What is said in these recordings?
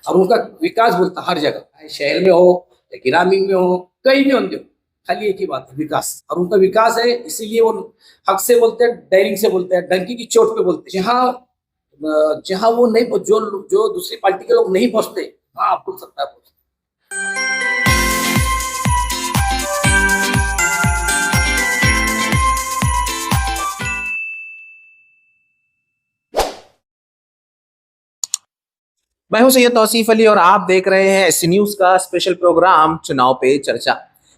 और उनका विकास बोलता हर जगह, चाहे शहर में हो या ग्रामीण में हो, कहीं भी होंगे, खाली एक ही बात है, विकास। और उनका विकास है, इसीलिए वो हक से बोलते हैं, डायरिंग से बोलते हैं, डंकी की चोट पे बोलते हैं। जहाँ वो नहीं, जो दूसरी पार्टी के लोग नहीं पहुंचते, वहां अब्दुल सत्तार पहुंचते। मैं हूं सैयद तौसीफ अली और आप देख रहे हैं एस न्यूज का स्पेशल प्रोग्राम चुनाव पे चर्चा।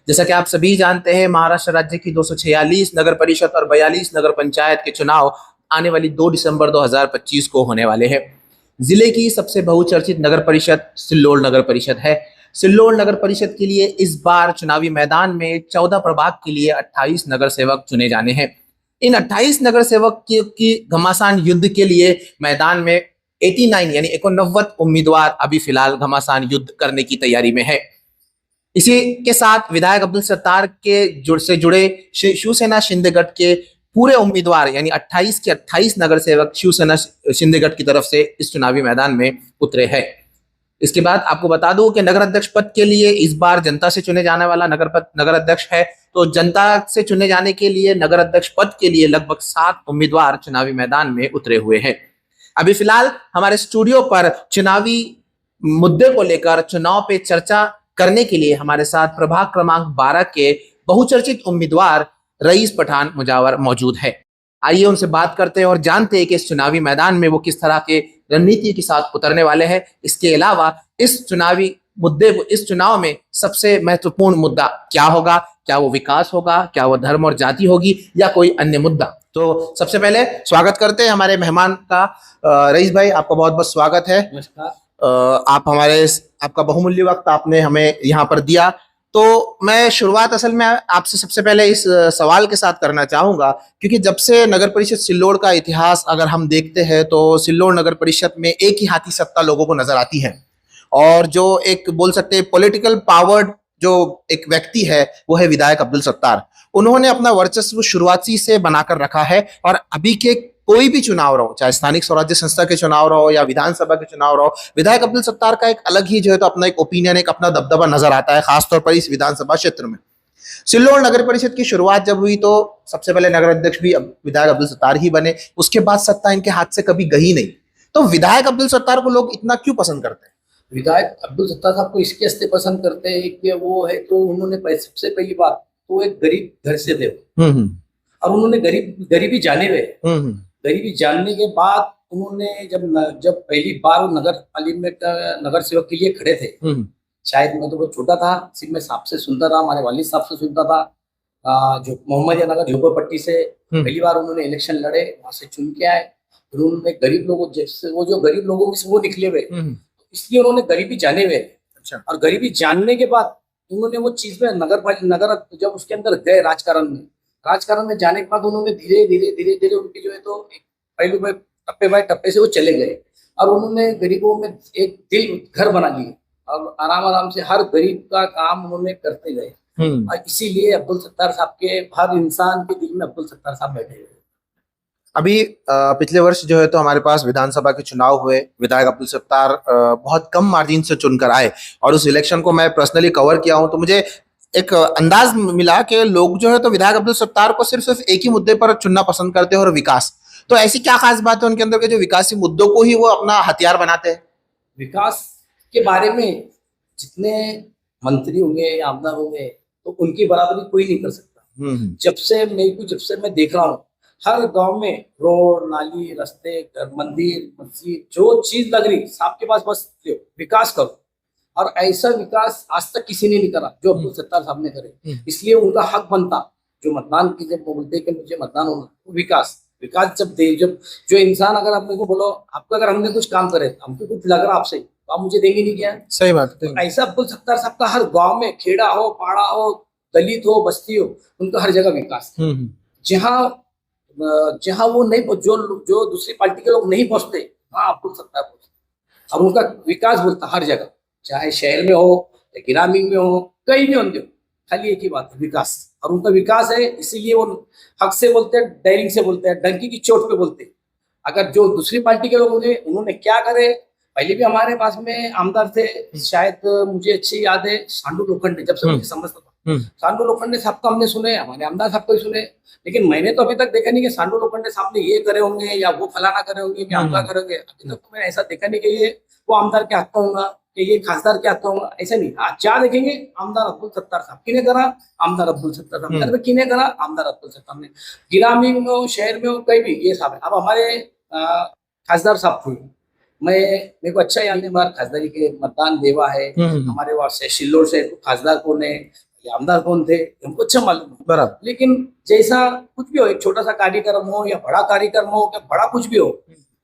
जैसा कि आप सभी जानते हैं, महाराष्ट्र राज्य की 246 नगर परिषद और 42 नगर पंचायत के चुनाव आने वाली 2 दिसंबर 2025 को होने वाले हैं। जिले की सबसे बहुचर्चित नगर परिषद सिल्लोड नगर परिषद है। सिल्लोड नगर परिषद के लिए इस बार चुनावी मैदान में 14 प्रभाग के लिए 28 नगर सेवक चुने जाने हैं। इन 28 नगर सेवक की घमासान युद्ध के लिए मैदान में 89 यानी 89 उम्मीदवार अभी फिलहाल घमासान युद्ध करने की तैयारी में है। इसी के साथ विधायक अब्दुल सत्तार के से जुड़े शिवसेना शिंदे गठ के पूरे उम्मीदवार यानी 28 के 28 नगर सेवक शिवसेना शिंदे गठ की तरफ से इस चुनावी मैदान में उतरे हैं। इसके बाद आपको बता दूं कि नगर अध्यक्ष पद के लिए इस बार जनता से चुने जाने वाला नगर अध्यक्ष है, तो जनता से चुने जाने के लिए नगर अध्यक्ष पद के लिए लगभग 7 उम्मीदवार चुनावी मैदान में उतरे हुए हैं। अभी फिलहाल हमारे स्टूडियो पर चुनावी मुद्दे को लेकर चुनाव पे चर्चा करने के लिए हमारे साथ प्रभाग क्रमांक 12 के बहुचर्चित उम्मीदवार रईस पठान मुजावर मौजूद है। आइए उनसे बात करते हैं और जानते हैं कि इस चुनावी मैदान में वो किस तरह के रणनीति के साथ उतरने वाले हैं। इसके अलावा इस चुनाव में सबसे महत्वपूर्ण मुद्दा क्या होगा, क्या वो विकास होगा, क्या वो धर्म और जाति होगी या कोई अन्य मुद्दा। तो सबसे पहले स्वागत करते हैं हमारे मेहमान का। रईस भाई, आपका बहुत बहुत स्वागत है। नमस्कार। आपका बहुमूल्य वक्त आपने हमें यहाँ पर दिया। तो मैं शुरुआत असल में आपसे सबसे पहले इस सवाल के साथ करना चाहूंगा, क्योंकि जब से नगर परिषद सिल्लोड का इतिहास अगर हम देखते हैं तो सिल्लोड नगर परिषद में एक ही हाथी सत्ता लोगों को नजर आती है, और जो एक बोल सकते हैं पॉलिटिकल पावर्ड जो एक व्यक्ति है वो है विधायक अब्दुल सत्तार। उन्होंने अपना वर्चस्व शुरुआती से बनाकर रखा है, और अभी के कोई भी चुनाव रहो, चाहे स्थानिक स्वराज्य संस्था के चुनाव रहो या विधानसभा के चुनाव रहो, विधायक अब्दुल सत्तार का एक अलग ही जो है तो अपना एक ओपिनियन, एक अपना दबदबा नजर आता है, खासतौर पर इस विधानसभा क्षेत्र में। सिल्लोड नगर परिषद की शुरुआत जब हुई तो सबसे पहले नगर अध्यक्ष भी विधायक अब्दुल सत्तार ही बने, उसके बाद सत्ता इनके हाथ से कभी गई नहीं। तो विधायक अब्दुल सत्तार को लोग इतना क्यों पसंद करते हैं? विधायक अब्दुल सत्तार साहब को इसके हस्ते पसंद करते हैं कि वो है तो उन्होंने सबसे पहली बात तो एक गरीब घर से थे, और उन्होंने गरीबी जाने हुए। गरीबी जानने के बाद उन्होंने जब पहली बार नगर पालिका का नगर सेवक के लिए खड़े थे, शायद मैं तो बहुत छोटा था, सिर्फ मैं साहब से सुनता था, हमारे वालिद साहब से सुनता था, जो मोहम्मदिया नगर झोपड़पट्टी से पहली बार उन्होंने इलेक्शन लड़े, वहां से चुन के आए। उन्होंने गरीब लोगों जैसे वो जो गरीब लोगों से वो निकले हुए, इसलिए उन्होंने गरीबी जाने हुए। अच्छा। और गरीबी जानने के बाद उन्होंने वो चीज में नगर जब उसके अंदर गए राजकारण में जाने के बाद उन्होंने धीरे धीरे उनकी जो है तो पहलू में टप्पे बाय टप्पे से वो चले गए, और उन्होंने गरीबों में एक दिल घर बना लिए, और आराम से हर गरीब का काम उन्होंने करते गए। और इसीलिए अब्दुल सत्तार साहब के हर इंसान के दिल में अब्दुल सत्तार साहब बैठे हुए। अभी पिछले वर्ष जो है तो हमारे पास विधानसभा के चुनाव हुए, विधायक अब्दुल सत्तार बहुत कम मार्जिन से चुनकर आए, और उस इलेक्शन को मैं पर्सनली कवर किया हूं, तो मुझे एक अंदाज मिला कि लोग जो है तो विधायक अब्दुल सत्तार को सिर्फ एक ही मुद्दे पर चुनना पसंद करते हैं, और विकास। तो ऐसी क्या खास बात है उनके अंदर के जो विकासी मुद्दों को ही वो अपना हथियार बनाते हैं? विकास के बारे में जितने मंत्री होंगे या आमदार होंगे तो उनकी बराबरी कोई नहीं कर सकता। जब से मैं देख रहा हूँ, हर गांव में रोड, नाली, रास्ते, मंदिर, मस्जिद, जो चीज लग रही साहब के पास, बस विकास करो। और ऐसा विकास आज तक किसी ने नहीं करा जो अब्दुल सत्तार साहब ने करे। इसलिए उनका हक बनता, जो मतदान की जब बोलते कि मुझे मतदान होना, तो विकास जब जो इंसान अगर आप मेरे को बोलो, आपका अगर हमने कुछ काम करे, हमको कुछ लग रहा आपसे, तो आप मुझे देंगे नहीं क्या? सही बात है। तो ऐसा अब्दुल सत्तार साहब का हर गाँव में, खेड़ा हो, पाड़ा हो, दलित हो, बस्ती हो, उनका हर जगह विकास। जहाँ वो नहीं, जो दूसरी पार्टी के लोग नहीं पहुंचते, वहां अब्दुल सत्तार पहुंचते। और उनका विकास बोलता हर जगह, चाहे शहर में हो या ग्रामीण में हो, कहीं भी होंगे, खाली एक ही बात है, विकास। और उनका विकास है, इसीलिए वो हक से बोलते हैं, डायरिंग से बोलते हैं, डंकी की चोट पे बोलते हैं। अगर जो दूसरी पार्टी के लोग उन्होंने क्या करे, पहले भी हमारे पास में आमदार थे, शायद मुझे अच्छी याद है सांडू लोखंडे, जब से मुझे समझता था सांडू लोखंडे साहब को हमने सुने, हमारे आमदार साहब को ही सुने, लेकिन मैंने तो अभी तक देखा नहीं कि सांडू लोखंडे साहब ने ये करे होंगे या वो फलाना करे होंगे कि आमदार करेंगे। अभी तक तो मैंने ऐसा देखा नहीं कि ये वो आमदार के हाथ का होगा कि ये खासदार के हाथ का होगा, ऐसा नहीं। आज क्या देखेंगे, आमदार अब्दुल सत्तार साहब किने करा, आमदार अब्दुल सत्तार साहब किने करा, आमदार अब्दुल सत्तार ने। ग्रामीण में हो, शहर में हो, कहीं भी ये साहब है। अब हमारे खासदार साहब थे, मेरे को अच्छा याद है, बार खासदारी के मतदान देवा है हमारे वहां से शिल्लोर से, खासदार कौन है, आमदार कौन थे, हमको अच्छा मालूम है। बराबर। लेकिन जैसा कुछ भी हो, एक छोटा सा कार्यक्रम हो या बड़ा कार्यक्रम हो या बड़ा कुछ भी हो,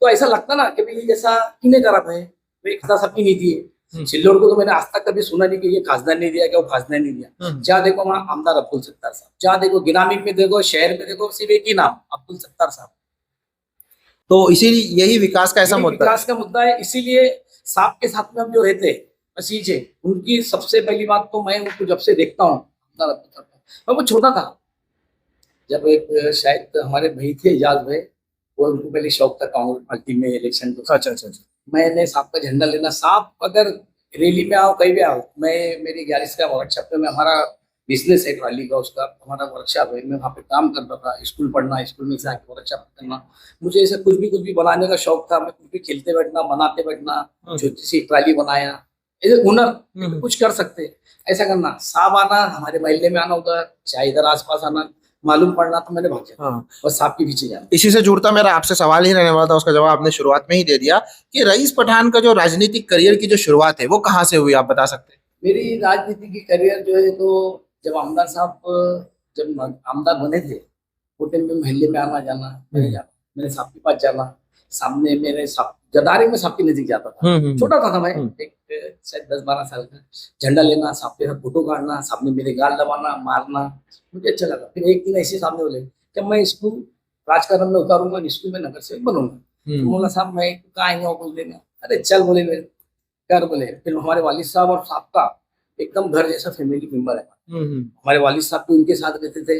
तो ऐसा लगता ना कि भाई जैसा किने करा है, खासदार साहब की नीति है। सिल्लोर को तो मैंने आज तक कभी सुना नहीं कि ये खासदार नहीं दिया, क्या वो खासदार नहीं दिया। जहाँ देखो वहाँ आमदार अब्दुल सत्तार साहब, जहाँ देखो ग्रामीण में देखो, शहर में देखो, सिर्फ एक ही नाम अब्दुल सत्तार साहब। तो इसीलिए यही विकास का ऐसा मुद्दा, विकास का मुद्दा है। इसीलिए साहब के साथ में हम जो रहते असीज है, उनकी सबसे पहली बात तो मैं उनको जब से देखता हूँ, मैं वो छोटा था जब, एक शायद हमारे भाई थे एजाज भाई, वो उनको पहले शौक था कांग्रेस पार्टी में इलेक्शन तो। अच्छा, मैंने साहब का झंडा लेना, साहब अगर रैली में आओ कहीं भी आओ, मैं मेरी 11 का वर्कशॉप में, हमारा बिजनेस है ट्रॉली का, उसका हमारा वर्कशॉप है, मैं वहाँ पे काम करता था, स्कूल पढ़ना, स्कूल में से आके वर्कशॉप करना, मुझे ऐसे कुछ भी बनाने का शौक था। मैं कुछ भी खेलते बैठना, बनाते बैठना, छोटी सी ट्रॉली बनाया, ऐसे हुनर कुछ कर सकते ऐसा करना। साहब आना, हमारे महल्ले में आना, उधर चाहे इधर आसपास आना, मालूम पड़ना, तो मैंने भाग जाना और साहब के पीछे जाना। इसी से जुड़ता मेरा आपसे सवाल ही रहने वाला था, उसका जवाब आपने शुरुआत में ही दे दिया कि रईस पठान का जो राजनीतिक करियर की जो शुरुआत है वो कहाँ से हुई, आप बता सकते हैं? मेरी राजनीति की करियर जो है, तो जब आमदार साहब जब आमदार बने थे, वो टाइम में महल्ले में आना जाना, मैंने साहब के पास जाना, सामने मेरे जदारे में साहब के नजदीक जाता था, छोटा था मैं, एक शायद 10-12 साल का, झंडा लेना, साहब के साथ फोटो काटना, सामने मेरे गाल दबाना, मारना, मुझे अच्छा लगा। फिर एक दिन ऐसे सामने बोले कि मैं स्कूल राजकारण में उतारूंगा, स्कूल में नगर सेवक बनूंगा। तो बोला साहब मैं कहाँ आएंगे कुछ देना, अरे चल बोले मेरे कर बोले। फिर हमारे वालिद साहब और साहब का एकदम घर जैसा फैमिली मेंबर है। हमारे वालिद साहब भी उनके साथ रहते थे,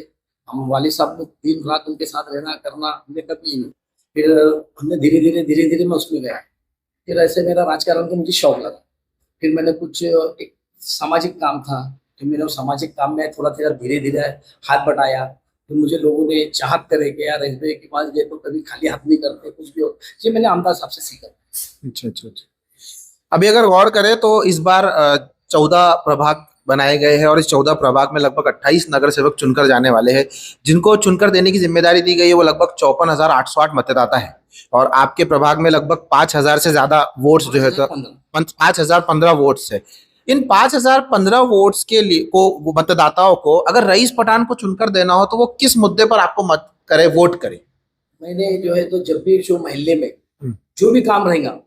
हम वालिद साहब लोग दिन रात उनके साथ रहना करना, हमने कभी नहीं। फिर हमने धीरे धीरे मैं उसमें गया। फिर ऐसे मेरा राजकारण का मुझे शौक लगा। फिर मैंने कुछ एक सामाजिक काम था, फिर मैंने उस सामाजिक काम में थोड़ा धीरे धीरे हाथ बढ़ाया। फिर मुझे लोगों ने चाहत करे कि यार रेलवे के पास गए तो कभी खाली हाथ नहीं करते, कुछ भी हो। ये मैंने आमदार साहब से सीखा। अच्छा। अभी अगर गौर करें तो इस बार 14 प्रभाग बनाए गए हैं और इस 14 प्रभाग में लगभग 28 नगर सेवक चुनकर जाने वाले हैं। जिनको चुनकर देने की जिम्मेदारी दी गई है वो लगभग 54,808 मतदाता है और आपके प्रभाग में लगभग 5,000 से ज्यादा वोट्स जो है, तो 5,015 वोट्स है। इन 5,015 वोट्स के लिए को मतदाताओं को अगर रईस पठान को चुनकर देना हो तो वो किस मुद्दे पर आपको मत करे, वोट करे? मैंने जो है तो जब भी जो महल्ले में जो भी काम रहेगा,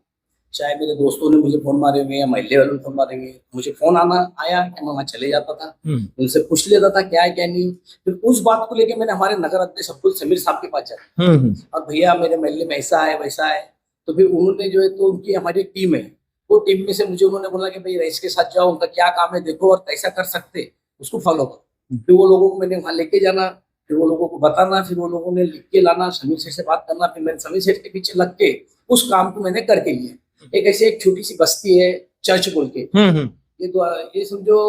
चाहे मेरे दोस्तों ने मुझे फोन मारे हुए या महल्ले वालों ने फोन मारे हुए, मुझे फोन आया कि मैं वहां चले जाता था, उनसे पूछ लेता था क्या है क्या नहीं। फिर उस बात को लेके मैंने हमारे नगर अध्यक्ष अब्दुल समीर साहब के पास जाया और भैया मेरे महल्ले में ऐसा है वैसा है। तो फिर उन्होंने जो है तो उनकी हमारी टीम है, वो टीम में से मुझे उन्होंने बोला कि भाई रईस के साथ जाओ, उनका क्या काम है देखो और कैसा कर सकते उसको फॉलो करो। फिर वो लोगों को मैंने वहां लेके जाना, फिर वो लोगों को बताना, फिर वो लोगों ने लिख के लाना, समीर सेठ से बात करना, फिर मैंने समीर सेठ के पीछे लग के उस काम को मैंने करके लिया। एक ऐसे एक छोटी सी बस्ती है चर्च बोल के, ये समझो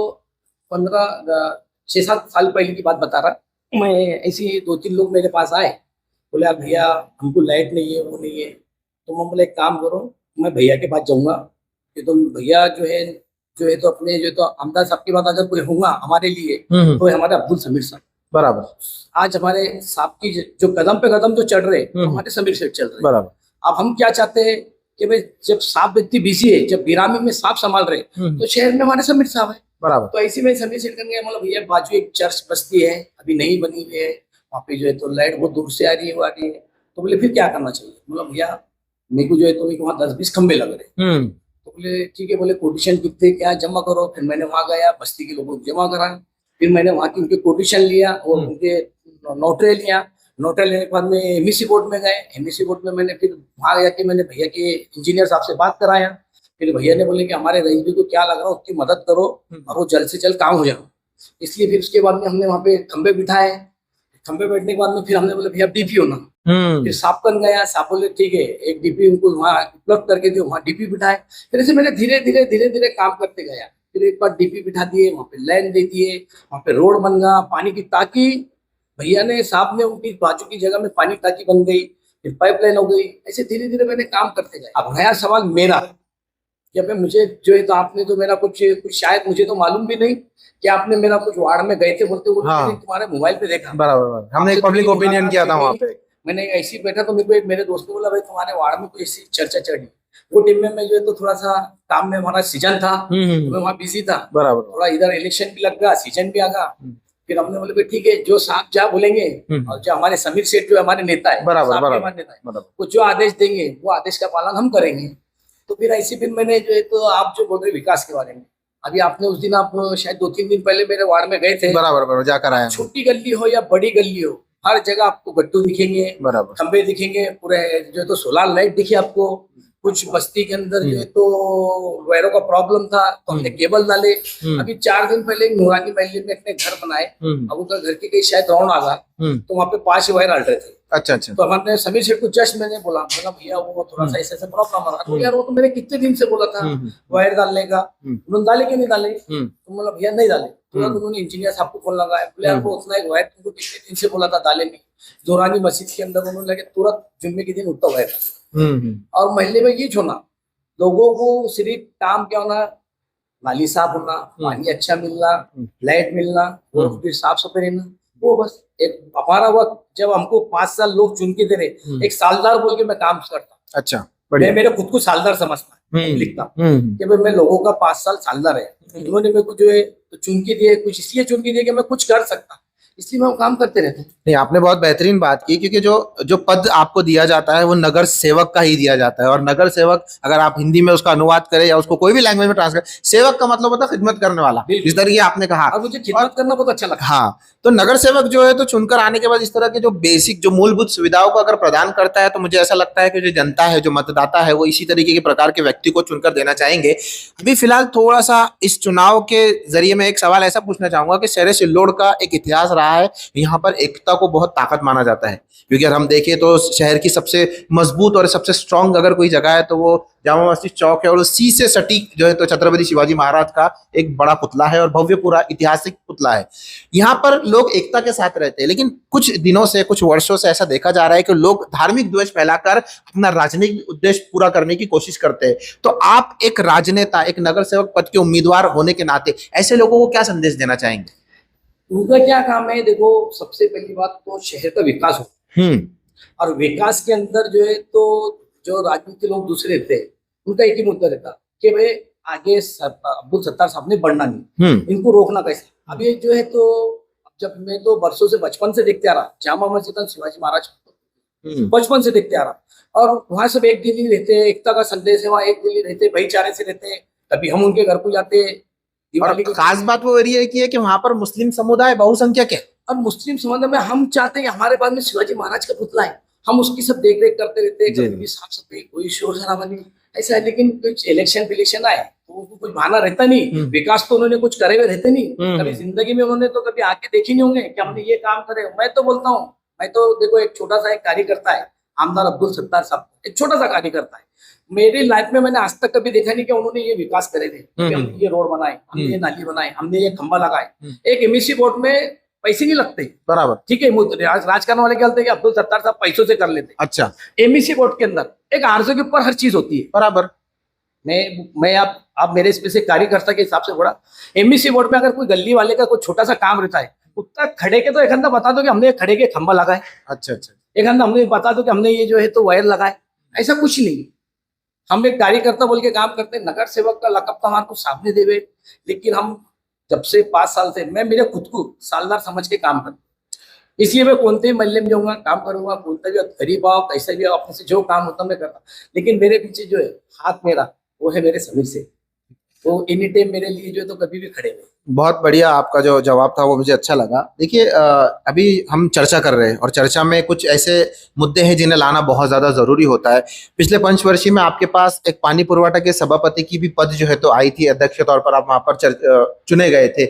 6-7 साल पहले की बात बता रहा मैं। ऐसे 2-3 लोग मेरे पास आए, बोले यार भैया हमको लाइट नहीं है, वो नहीं है। तो मैं बोले एक काम करो, मैं भैया के पास जाऊंगा कि तुम भैया जो है तो अपने जो तो आमदार साहब की बात अगर कोई होगा हमारे लिए तो हमारे अब्दुल समीर साहब। बराबर। आज हमारे साहब की जो कदम पे कदम जो चढ़ रहे हमारे समीर सेठ चल रहे। बराबर। अब हम क्या चाहते हैं कि भाई जब साहब इतनी बिजी है, जब ग्रामीण में साहब संभाल रहे तो शहर में हमारे समीर साहब है। बराबर। तो ऐसे में समीर सेठ करने मतलब भैया बाजू एक चर्च बस्ती है अभी नई बनी हुई है, वहाँ पे जो है तो लाइट बहुत दूर से आ रही है, वो आ रही है। तो बोले फिर क्या करना चाहिए? मतलब भैया मेरे को जो है तो वहाँ 10-20 खंबे लग रहे। तो बोले ठीक है, बोले कोटेशन कितने क्या जमा करो। फिर मैंने वहां गया, बस्ती के लोगों को जमा करा, फिर मैंने वहां की उनके कोटेशन लिया और उनके नोटरे लिया। नोटरी लेने के बाद में एमईसी बोर्ड में गए। एमईसी बोर्ड में मैंने फिर वहां जाके मैंने भैया के इंजीनियर साहब से बात कराया। फिर भैया ने बोले कि हमारे रईस भी को क्या लग रहा है उसकी मदद करो और वो जल्द से जल्द काम हो जाए। इसलिए फिर उसके बाद में हमने वहाँ पे खंबे बिठाए, खंबे बैठने के बाद में फिर हमने बोले भैया डीपी होना, फिर सापकन गया, साहब बोले ठीक है एक डीपी उनको वहाँ उपलब्ध करके दियो, वहाँ डीपी बिठाए। फिर ऐसे मैंने धीरे धीरे काम करते गया। फिर एक बार डीपी बिठा दिए, वहाँ पे लाइन दे दिए, वहाँ पे रोड बन गया, पानी की टाकी भैया ने साहब ने उनकी बाजू की जगह में पानी टाकी बन गई, फिर पाइपलाइन हो गई। ऐसे धीरे धीरे मैंने काम करते गए। अब नया सवाल मेरा कि अबे मुझे जो है तो आपने तो मेरा कुछ शायद मुझे तो मालूम भी नहीं कि आपने मेरा कुछ वार्ड में गए थे बोलते हुए तुम्हारे मोबाइल पे देखा। बराबर, हमने एक पब्लिक ओपिनियन किया था वहाँ पे। मैंने ऐसे ही बैठा तो मेरे को एक मेरे दोस्त ने बोला भाई तुम्हारे वार्ड में कोई ऐसी चर्चा चढ़ी। वो टीम में मैं जो है तो थोड़ा सा काम में हमारा सीजन था, मैं वहाँ बिजी था, बराबर, थोड़ा इधर इलेक्शन भी लग गया, सीजन भी आ गया। फिर हमने बोले भाई ठीक है जो साहब जहाँ बोलेंगे और जो हमारे समीर सेठ जो हमारे नेता है, बराबर, वो जो आदेश देंगे वो आदेश का पालन हम करेंगे। तो फिर ऐसी फिर मैंने जो है तो आप जो बोल रहे विकास के बारे में, अभी आपने उस दिन आप शायद 2-3 दिन पहले मेरे वार्ड में गए थे। बराबर, जाकर आए। छोटी गली हो या बड़ी गली हो, हर जगह आपको गट्टू दिखेंगे, खंबे दिखेंगे, पूरे जो है तो सोलर लाइट दिखी आपको। कुछ बस्ती के अंदर जो है तो वायरों का प्रॉब्लम था तो हमने केबल डाले। अभी 4 दिन पहले नूरानी महल्ले में अपने घर बनाए, अब उनका घर के कहीं शायद राउंड आ गया तो वहाँ पे 5 वायर डाल रहे थे। अच्छा। तो हमने समीर सेठ को जस्ट मैंने बोला भैया वो थोड़ा सा ऐसे प्रॉब्लम आ रहा तो यार वो तो मैंने कितने दिन से बोला था वायर डालने का, उन्होंने डाले कि नहीं डाले? तो बोला भैया नहीं डाले। तुरंत उन्होंने इंजीनियर साहब को फोन लगाया, बोले यार वो उतना एक वायर तुमको कितने दिन से बोला था डाले नहीं। जोरानी मस्जिद के अंदर उन्होंने लगे तुरंत जुम्मे के दिन उठता वायर। और महल्ले में ये छोना लोगों को सिर्फ काम क्या होना, नाली साफ होना, पानी अच्छा मिलना, लाइट मिलना और फिर साफ सफाई रहना, वो बस। एक हमारा वक्त जब हमको 5 साल लोग चुन के दे रहे, एक सालदार बोल के मैं काम करता। अच्छा, मैं मेरे खुद को सालदार समझता, लिखता कि भाई मैं लोगों का 5 साल सालदार है। उन्होंने मेरे को जो है तो चुन के दिए, कुछ इसलिए चुन के दिए कि मैं कुछ कर सकता, इसलिए मैं वो काम करते रहते हैं। नहीं, आपने बहुत बेहतरीन बात की, क्योंकि जो पद आपको दिया जाता है वो नगर सेवक का ही दिया जाता है। और नगर सेवक अगर आप हिंदी में उसका अनुवाद करें या उसको कोई भी लैंग्वेज में ट्रांसलेट, सेवक का मतलब होता है खिदमत करने वाला, जिस तरीके आपने कहा। और मुझे खिदमत करना बहुत अच्छा लगता है। हाँ, तो नगर सेवक जो है तो चुनकर आने के बाद इस तरह के जो बेसिक जो मूलभूत सुविधाओं को अगर प्रदान करता है तो मुझे ऐसा लगता है कि जो जनता है, जो मतदाता है, वो इसी तरीके के प्रकार के व्यक्ति को चुनकर देना चाहेंगे। अभी फिलहाल थोड़ा सा इस चुनाव के जरिए मैं एक सवाल ऐसा पूछना चाहूंगा कि शहर सिल्लोड का एक इतिहास रहा है, यहाँ पर एकता को बहुत ताकत माना जाता है। क्योंकि अगर हम देखें तो शहर की सबसे मजबूत और सबसे स्ट्रांग अगर कोई जगह है तो वो जामा मस्जिद चौक है, और उसी से सटीक जो है तो छत्रपति शिवाजी महाराज का एक बड़ा पुतला है और भव्य पूरा ऐतिहासिक पुतला है। यहाँ पर लोग एकता के साथ रहते हैं, लेकिन कुछ दिनों से, कुछ वर्षों से ऐसा देखा जा रहा है कि लोग धार्मिक द्वेष फैलाकर अपना राजनीतिक उद्देश्य पूरा करने की कोशिश करते हैं। तो आप एक राजनेता, एक नगर सेवक पद के उम्मीदवार होने के नाते ऐसे लोगों को क्या संदेश देना चाहेंगे? उनका क्या काम है? देखो, सबसे पहली बात तो शहर का विकास हो, और विकास के अंदर जो है तो जो राजनीतिक लोग दूसरे रहते हैं उनका एक ही मुद्दा रहता कि भाई आगे अब्दुल सत्तार साहब ने बढ़ना नहीं, इनको रोकना कैसे। अब ये जो है तो जब मैं तो बरसों से बचपन से देखते आ रहा, जामा मस्जिद शिवाजी महाराज बचपन से देखते आ रहा, और वहां सब एक दिल्ली रहते हैं, एकता का संदेश है, वहाँ एक दिल्ली रहते, भाईचारे से रहते हैं। कभी हम उनके घर को जाते हैं। और खास बात वो ये की है कि वहां पर मुस्लिम समुदाय बहुसंख्यक है, और मुस्लिम समुदाय में हम चाहते हैं हमारे पास में शिवाजी महाराज का पुतला है, हम उसकी सब देख रेख करते रहते हैं, कभी साफ सफाई, कोई शोर शराबा नहीं, ऐसा है। लेकिन कुछ इलेक्शन आए तो उनको कुछ बहाना रहता नहीं, विकास तो उन्होंने कुछ करे हुए रहते नहीं, कभी जिंदगी में उन्होंने तो कभी आके देखे नहीं होंगे कि हमने ये काम करे। मैं तो बोलता हूँ, मैं तो देखो एक छोटा सा एक कार्यकर्ता है, आमदार अब्दुल सत्तार साहब, एक छोटा सा कार्यकर्ता है। मेरी लाइफ में मैंने आज तक कभी देखा नहीं कि उन्होंने ये विकास करे थे, हमने ये रोड बनाए, हमने ये नाली बनाए, हमने ये खंबा लगाए। एक एमईसी बोर्ड में पैसे नहीं लगते, बराबर, ठीक है। राजकारण वाले क्या बोलते हैं कि अब्दुल सत्तार साहब पैसों से कर लेते। अच्छा, एमईसी बोर्ड के अंदर एक आरजू के ऊपर हर चीज होती है, बराबर। मैं आप मेरे इसमें से कार्यकर्ता के हिसाब से बोला, एमईसी बोर्ड में अगर कोई गली वाले का कोई छोटा सा काम रहता है, उतना खड़े के तो एक अंदर बता दो कि हमने खड़े के खंबा लगाए। अच्छा, एक अंदर हमने बता दो कि हमने ये जो है तो वायर लगाए, ऐसा कुछ नहीं। हम एक कार्यकर्ता बोल के काम करते हैं, नगर सेवक का लकब तो हमारे को सामने देवे, लेकिन हम जब से 5 साल से मैं मेरे खुद को सालदार समझ के काम करता, इसलिए मैं कौन से महल्ले में जाऊंगा, काम करूंगा, बोलता भी गरीब आओ कैसे भी अपने से जो काम होता मैं करता। लेकिन मेरे पीछे जो है हाथ मेरा वो है मेरे समीर से, तो एनी टाइम मेरे लिए जो है तो कभी भी खड़े हुए। बहुत बढ़िया, आपका जो जवाब था वो मुझे अच्छा लगा। देखिए, अभी हम चर्चा कर रहे हैं और चर्चा में कुछ ऐसे मुद्दे हैं जिन्हें लाना बहुत ज़्यादा ज़रूरी होता है। पिछले पंचवर्षीय में आपके पास एक पानी पुरवठा के सभापति की भी पद जो है तो आई थी, अध्यक्ष के तौर पर आप वहाँ पर चुने गए थे।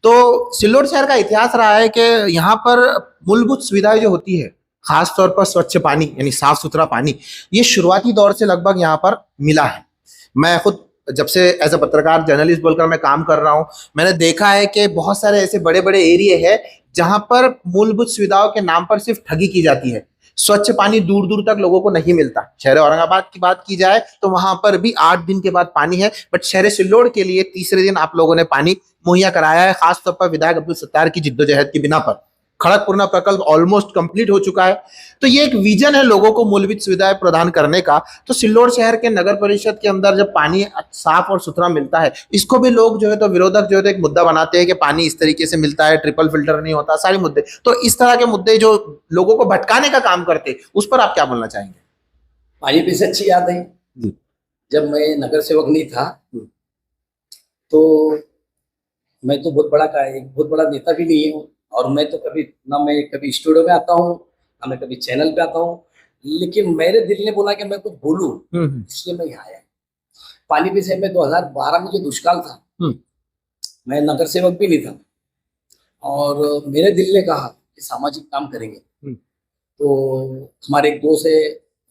तो सिल्लोड शहर का इतिहास रहा है कि यहाँ पर मूलभूत सुविधाएं जो होती है, खास तौर पर स्वच्छ पानी यानी साफ सुथरा पानी, ये शुरुआती दौर से लगभग यहाँ पर मिला है। मैं खुद जब से एज अ पत्रकार जर्नलिस्ट बोलकर मैं काम कर रहा हूँ, मैंने देखा है कि बहुत सारे ऐसे बड़े बड़े एरिया है जहां पर मूलभूत सुविधाओं के नाम पर सिर्फ ठगी की जाती है। स्वच्छ पानी दूर दूर तक लोगों को नहीं मिलता। शहर औरंगाबाद की बात की जाए तो वहां पर भी 8 दिन के बाद पानी है, बट शहर सिल्लोड के लिए तीसरे दिन आप लोगों ने पानी मुहैया कराया है, खासतौर पर विधायक अब्दुल सत्तार की जिद्दोजहद की बिना पर। खड़गपुरना प्रकल्प ऑलमोस्ट कंप्लीट हो चुका है। तो ये एक विजन है लोगों को मूलभूत सुविधाएं प्रदान करने का। तो सिल्लोड शहर के नगर परिषद के अंदर जब पानी साफ और सुथरा मिलता है, इसको भी लोग जो है तो विरोधक जो है तो एक मुद्दा बनाते हैं कि पानी इस तरीके से मिलता है, ट्रिपल फिल्टर नहीं होता, सारे मुद्दे। तो इस तरह के मुद्दे जो लोगों को भटकाने का काम करते, उस पर आप क्या बोलना चाहेंगे? पानी पे से अच्छी याद है, जब मैं नगर सेवक नहीं था तो मैं तो बहुत बड़ा नेता भी नहीं हूँ, और मैं तो कभी स्टूडियो में आता हूँ, ना मैं कभी चैनल पे आता हूँ, लेकिन मेरे दिल ने बोला कि मैं कुछ बोलूं, इसलिए मैं यहाँ आया। पानी विषय में 2012 में जो दुष्काल था, मैं नगर सेवक भी नहीं था, और मेरे दिल ने कहा कि सामाजिक काम करेंगे। तो हमारे एक दोस्त है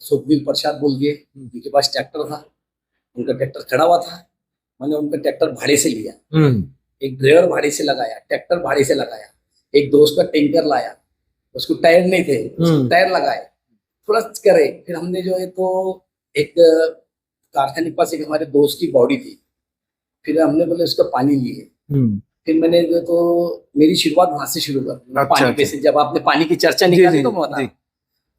सुखबीर प्रसाद बोल के, उनके पास ट्रैक्टर था, उनका ट्रैक्टर खड़ा हुआ था, मैंने उनका ट्रैक्टर भाड़े से लिया, एक ड्राइवर भाड़े से लगाया, ट्रैक्टर भाड़े से लगाया, एक दोस्त का टैंकर लाया, उसको टायर नहीं थे, उसको टायर लगाए, थोड़ा करे। फिर हमने जो है तो एक कारखाने के पास एक हमारे दोस्त की बॉडी थी, फिर हमने बोले उसका पानी लिए। फिर मैंने जो तो मेरी शुरुआत वहां से शुरू कर, पानी पे से। जब आपने पानी की चर्चा निकाली तो बता,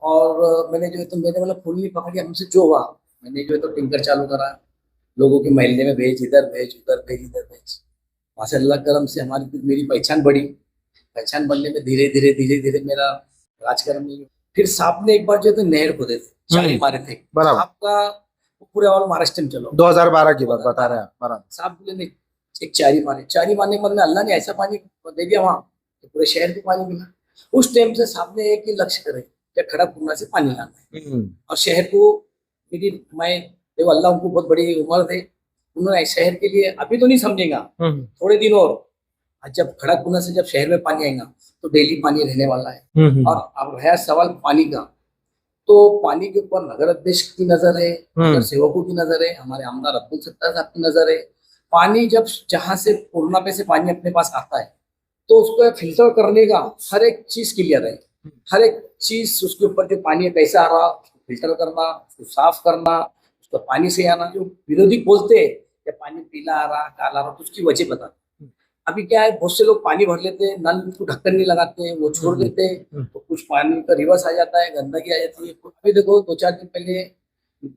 और मैंने जो है तो मैंने बोला फूल नहीं पकड़ी, हमसे जो हुआ मैंने जो है तो टैंकर चालू करा, लोगों के महल्ले में भेज, इधर भेज, उधर भेज, इधर भेज। वहां से अल्लाह करम से मेरी पहचान बढ़ी। पहचान बनने में धीरे धीरे मेरा राजकारण में। फिर सांप ने एक बार जो है तो नहर खोदे थे, चाली मारे थे सांप का, पूरे ऑल महाराष्ट्र में चलो 2012 की बात बता रहे हैं। सांप ने एक चारी मारने के बाद में अल्लाह ने ऐसा पानी दे दिया वहां, तो पूरे शहर को पानी मिला। उस टाइम से सांप ने एक ही लक्ष्य करे कि खड़गपुर से पानी लाना है, और शहर को देखो अल्लाह उनको बहुत बड़ी उम्र थे, उन्होंने शहर के लिए अभी तो नहीं समझेगा, थोड़े दिन और जब खड़गपुर से जब शहर में पानी आएगा तो डेली पानी रहने वाला है। और अब है सवाल पानी का, तो पानी के ऊपर नगर अध्यक्ष की नजर है, नगर सेवकों की नजर है, हमारे आमदार अब्दुल सत्तार साहब की नजर है। पानी जब जहां से पूर्णा पे से पानी अपने पास आता है तो उसको फिल्टर करने का हर एक चीज क्लियर है, हर एक चीज उसके ऊपर जो पानी कैसा आ रहा उसको फिल्टर करना, उसको साफ करना, उसको पानी से आना। जो विरोधी बोलते हैं कि पानी पीला आ रहा, काला आ रहा, तो उसकी वजह बता। अभी क्या है, बहुत से लोग पानी भर लेते हैं, नल को ढक्कन नहीं लगाते हैं, वो छोड़ देते हैं, तो कुछ पानी का रिवर्स आ जाता है, गंदगी आ जाती है। अभी देखो 2-4 दिन पहले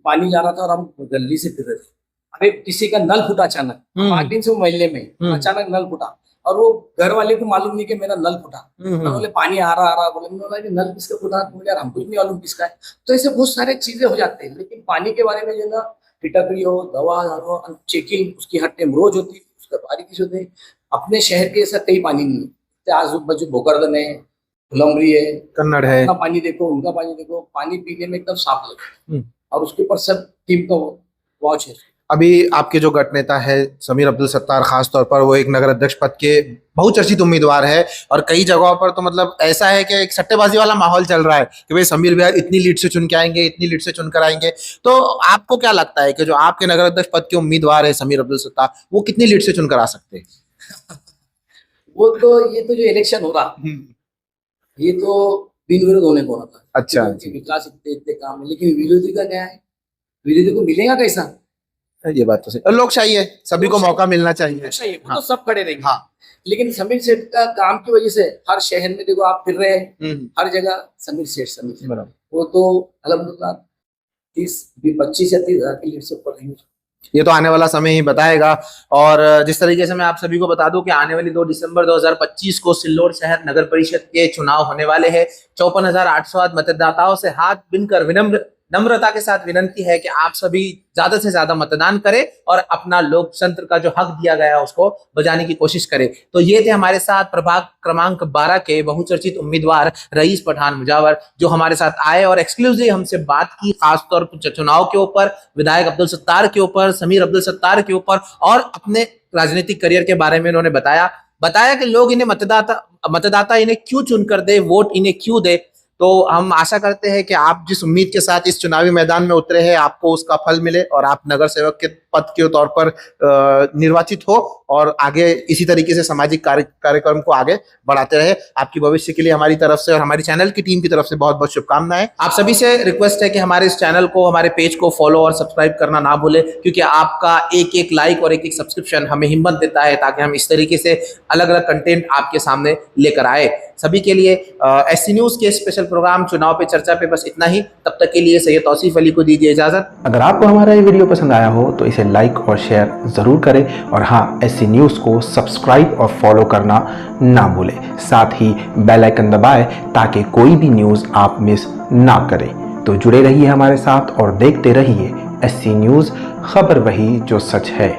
पानी जा रहा था और हम गली से फिर रहे थे, अभी किसी का नल फूटा अचानक, 5 दिन से वो महल्ले में अचानक नल फूटा, और वो घर वाले को मालूम नहीं कि मेरा नल फूटा। बोले पानी आ रहा बोले नल किसका फूटा, बोले यार हमको नहीं मालूम किसका है। तो ऐसे बहुत सारे चीजें हो जाते हैं, लेकिन पानी के बारे में जो ना टिटकरी हो, दवा हो, चेकिंग उसकी हर टाइम रोज होती है, उसका बारीकी से होती है। अपने शहर के ऐसा कई पानी नहीं है, आजू बाजू भोकरदन है, फुलमरी है, कन्नड़ है, अपना पानी देखो, उनका पानी देखो, पानी पीने में एकदम साफ लगे, और उसके ऊपर सब टीम का वॉच है। अभी आपके जो गट नेता है समीर अब्दुल सत्तार, खास तौर पर वो एक नगर अध्यक्ष पद के बहुचर्चित उम्मीदवार है, और कई जगहों पर तो मतलब ऐसा है कि एक सट्टेबाजी वाला माहौल चल रहा है कि भाई समीर भैया इतनी लीड से चुन के आएंगे, इतनी लीड से चुन कर आएंगे। तो आपको क्या लगता है कि जो आपके नगर अध्यक्ष पद के उम्मीदवार है समीर अब्दुल सत्तार, वो कितनी लीड से चुन कर आ सकते हैं? वो तो ये तो जो इलेक्शन हो रहा ये तो बिन विरोध होने को रहा था। अच्छा, विकास इतने काम है, लेकिन विरोधी का क्या है, विरोधी को मिलेगा कैसा? ये बात तो सही, लोकशाही है, सभी को मौका मिलना चाहिए, तो सब खड़े रहेंगे। हाँ। लेकिन समीर सेठ का काम की वजह से हर शहर में देखो आप फिर रहे हैं, हर जगह समीर सेठ वो तो अल्हम्दुलिल्लाह 25 या 30 हजार की लीड से ऊपर रहेंगे। ये तो आने वाला समय ही बताएगा। और जिस तरीके से मैं आप सभी को बता दूं कि आने वाली 2 दिसंबर 2025 को सिल्लोड शहर नगर परिषद के चुनाव होने वाले हैं। 54,800 मतदाताओं से हाथ बिनकर नम्रता के साथ विनंती है कि आप सभी ज्यादा से ज्यादा मतदान करें और अपना लोकतंत्र का जो हक दिया गया है उसको बजाने की कोशिश करें। तो ये थे हमारे साथ प्रभाग क्रमांक 12 के बहुचर्चित उम्मीदवार रईस पठान मुजावर, जो हमारे साथ आए और एक्सक्लूसिवली हमसे बात की, खासतौर पर चुनाव के ऊपर, विधायक अब्दुल सत्तार के ऊपर, समीर अब्दुल सत्तार के ऊपर, और अपने राजनीतिक करियर के बारे में उन्होंने बताया। बताया कि लोग इन्हें मतदाता इन्हें क्यों चुनकर दे, वोट इन्हें क्यों दे। तो हम आशा करते हैं कि आप जिस उम्मीद के साथ इस चुनावी मैदान में उतरे हैं आपको उसका फल मिले और आप नगर सेवक के पद के तौर पर निर्वाचित हो और आगे इसी तरीके से सामाजिक कार्यक्रम को आगे बढ़ाते रहे। आपकी भविष्य के लिए हमारी तरफ से और हमारी चैनल की टीम की तरफ से बहुत बहुत शुभकामनाएं। आप सभी से रिक्वेस्ट है कि हमारे इस चैनल को, हमारे पेज को फॉलो और सब्सक्राइब करना ना भूले, क्योंकि आपका एक एक लाइक और एक एक सब्सक्रिप्शन हमें हिम्मत देता है ताकि हम इस तरीके से अलग अलग कंटेंट आपके सामने लेकर आए। सभी के लिए SC न्यूज के स्पेशल प्रोग्राम चुनाव पे चर्चा पे बस इतना ही। तब तक के लिए सैयद तौसीफ अली को दीजिए इजाजत। अगर आपको हमारा ये वीडियो पसंद आया हो तो इसे लाइक और शेयर जरूर करें और हाँ, SC न्यूज को सब्सक्राइब और फॉलो करना ना भूलें। साथ ही बेल आइकन दबाएं ताकि कोई भी न्यूज आप मिस ना करें। तो जुड़े रहिए हमारे साथ और देखते रहिए SC न्यूज, खबर वही जो सच है।